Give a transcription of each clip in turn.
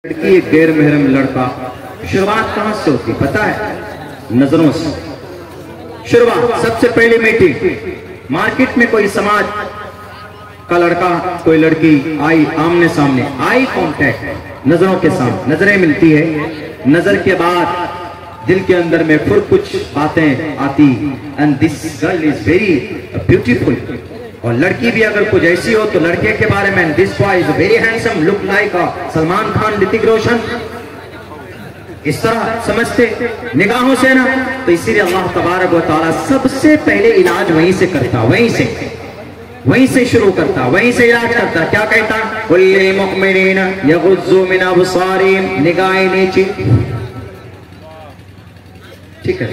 लड़की एक गैर महरम लड़का, शुरुआत कहां से होती पता है? नजरों से शुरुआत। सबसे पहली मीटिंग मार्केट में कोई समाज का लड़का कोई लड़की आई, आमने सामने आई कांटेक्ट, नजरों के सामने नजरें मिलती है। नजर के बाद दिल के अंदर में फिर कुछ बातें आती, and this girl is very beautiful. और लड़की भी अगर कुछ ऐसी हो तो लड़के के बारे में this boy is very handsome, look like Salman Khan, Hrithik Roshan, इस तरह समझते निगाहों से ना। तो इसीलिए अल्लाह तबारक व तआला सबसे पहले इलाज वहीं से करता, वहीं से शुरू करता, वहीं से इलाज करता। क्या कहता? कुल्लिल मुमिनीना यगुज़्ज़ू मिन अबसारिहिम, निगाहें नीचे, ठीक है।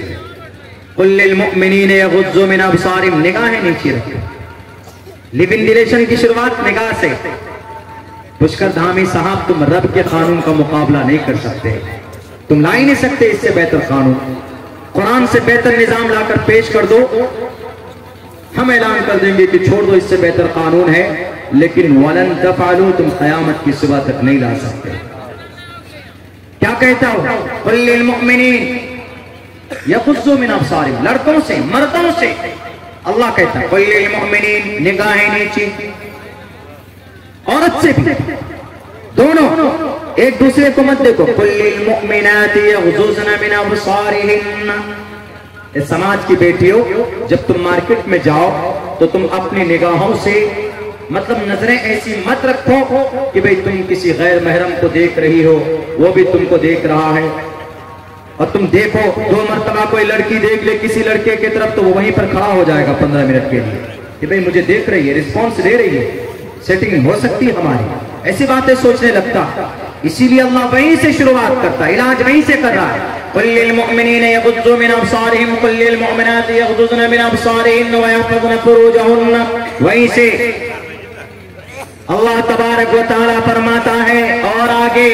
कुल्लिल मुमिनीना यगुज़्ज़ू मिन अबसारिहिम, निगाहें नीचे रखो। लिव इन रिलेशन की शुरुआत निगाह से। पुष्कर धामी साहब, तुम रब के कानून का मुकाबला नहीं कर सकते, तुम ला ही नहीं सकते इससे बेहतर कानून। कुरान से बेहतर निजाम लाकर पेश कर दो, हम ऐलान कर देंगे कि छोड़ दो, इससे बेहतर कानून है, लेकिन वलन तफअलू, तुम क़यामत की सुबह तक नहीं ला सकते। क्या कहता हो? कुल्लिल मुमिनीन यगुज़्ज़ू मिन अबसारिहिम, लड़कों से, मर्दों से अल्लाह कहता है कुल्लिल मुमिनीन, निगाहें नीचे। औरत से भी, दोनों एक दूसरे को मत देखो। कुल्लिल मुमिनाति यगुज़्ज़ुना मिन अबसारिहिन। इस समाज की बेटियों, जब तुम मार्केट में जाओ तो तुम अपनी निगाहों से, मतलब नजरें ऐसी मत रखो कि भाई तुम किसी गैर महरम को देख रही हो, वो भी तुमको देख रहा है। और तुम देखो, 2 मरतबा कोई लड़की देख ले किसी लड़के की तरफ, तो वो वहीं पर खड़ा हो जाएगा 15 मिनट के लिए कि भाई मुझे देख रही है, रिस्पॉन्स दे रही है, सेटिंग हो सकती है हमारी, ऐसी बातें सोचने लगता। इसीलिए अल्लाह वहीं से शुरुआत करता है, इलाज वहीं से कर रहा है। कुल्लिल मुमिनीना यगुज़्ज़ू मिन अबसारिहिम, कुल्लिल मुमिनाति यगुज़्ज़ुना मिन अबसारिहिन व यहफ़ज़्ना फुरूजहुन्ना। वहीं से अल्लाह तबारक व तआला फरमाता है, और आगे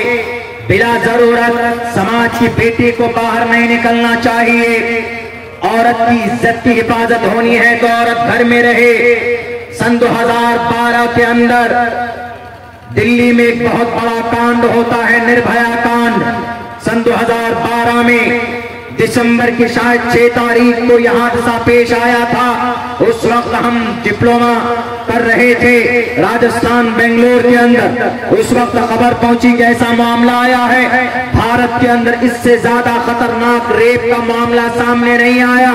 बिला जरूरत समाज की बेटी को बाहर नहीं निकलना चाहिए। औरत की इज्जत की हिफाजत होनी है तो औरत घर में रहे। सन 2012 के अंदर दिल्ली में एक बहुत बड़ा कांड होता है, निर्भया कांड। सन 2012 में दिसंबर की शायद 6 तारीख को यह हादसा पेश आया था। उस वक्त हम डिप्लोमा कर रहे थे राजस्थान बेंगलोर के अंदर। उस वक्त खबर पहुंची कि ऐसा मामला आया है। भारत के अंदर इससे ज्यादा खतरनाक रेप का मामला सामने नहीं आया।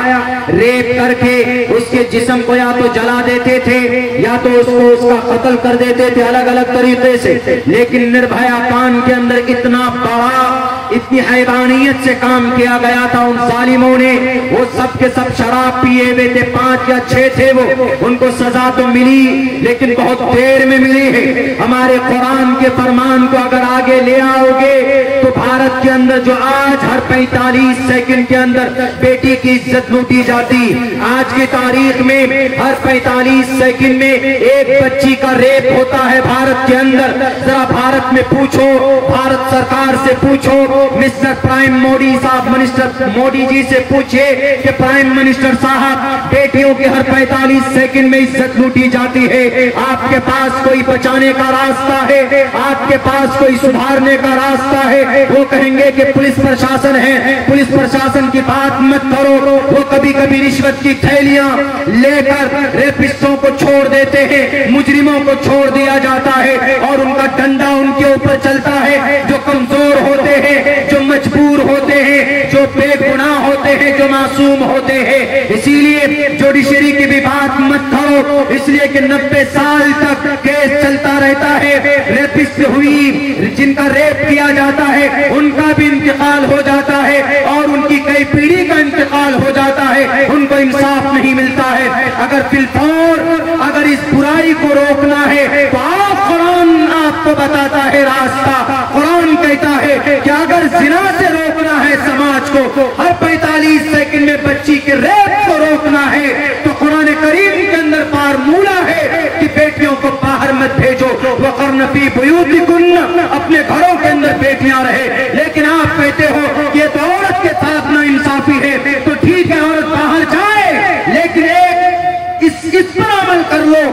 रेप करके उसके जिस्म को या तो जला देते थे या तो उसको उसका कत्ल कर देते थे अलग अलग तरीके से। लेकिन निर्भया कांड के अंदर इतना बड़ा, इतनी हैवानियत से काम किया गया था उन जालिमों ने। वो सब के सब शराब पिए हुए थे, 5 या 6 थे वो। उनको सजा तो मिली लेकिन बहुत देर में मिली है। हमारे कुरान के फरमान को अगर आगे ले आओगे तो भारत के अंदर जो आज हर 45 सेकंड के अंदर बेटी की इज्जत लूटी जाती, आज की तारीख में हर 45 सेकंड में एक बच्ची का रेप होता है भारत के अंदर। जरा भारत में पूछो, भारत सरकार से पूछो, मिस्टर प्राइम मोदी साहब, मिनिस्टर मोदी जी से पूछिए कि प्राइम मिनिस्टर साहब, बेटियों की हर 45 सेकंड में इज्जत लूटी जाती है। आपके पास कोई बचाने का रास्ता है? आपके पास कोई सुधारने का रास्ता है? वो कहेंगे कि पुलिस प्रशासन है, पुलिस प्रशासन की बात मत करो। वो कभी कभी रिश्वत की थैलियां लेकर रेपिस्टों को छोड़ देते हैं, मुजरिमों को छोड़ दिया जाता है और उनका डंडा उनके ऊपर चलता है। जो कमजोर होते हैं, जो मजबूर होते हैं, जो बेगुनाह होते हैं, जो मासूम होते हैं। इसीलिए जुडिशरी की भी बात मत करो, इसलिए कि 90 साल तक केस चलता रहता है। रेपिस्ट हुई, जिनका रेप किया जाता है, उनका भी इंतकाल हो जाता है और उनकी कई पीढ़ी का इंतकाल हो जाता है, उनको इंसाफ नहीं मिलता है। अगर फिलफौर अगर इस बुराई को रोकना है तो कुरान आपको बताता है रास्ता। कुरान कहता है कि अगर जिना से रोकना है समाज को, हर 45 सेकंड में बच्ची के रेप को रोकना है, तो कुरान करीम के अंदर फार्मूला है कि बेटियों को बाहर मत भेजो। वक़र्न फी बुयूतिकुन्न, अपने घरों के अंदर बेटियां रहे। लेकिन आप कहते हो कि ये तो औरत के साथ ना इंसाफी है, तो ठीक है औरत बाहर जाए, लेकिन एक इस पर अमल कर लो।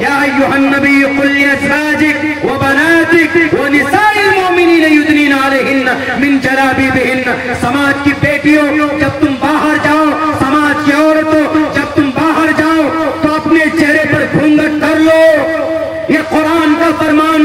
या अय्युहन नबी कुल लिअज़वाजिक व बनातिक व निसाइल मुमिनीन युदनी मिन जराबीबिहिन। समाज की बेटियों, जब तुम बाहर जाओ, समाज की औरतों जब तुम बाहर जाओ तो अपने चेहरे पर घूंघट कर लो। ये कुरान का फरमान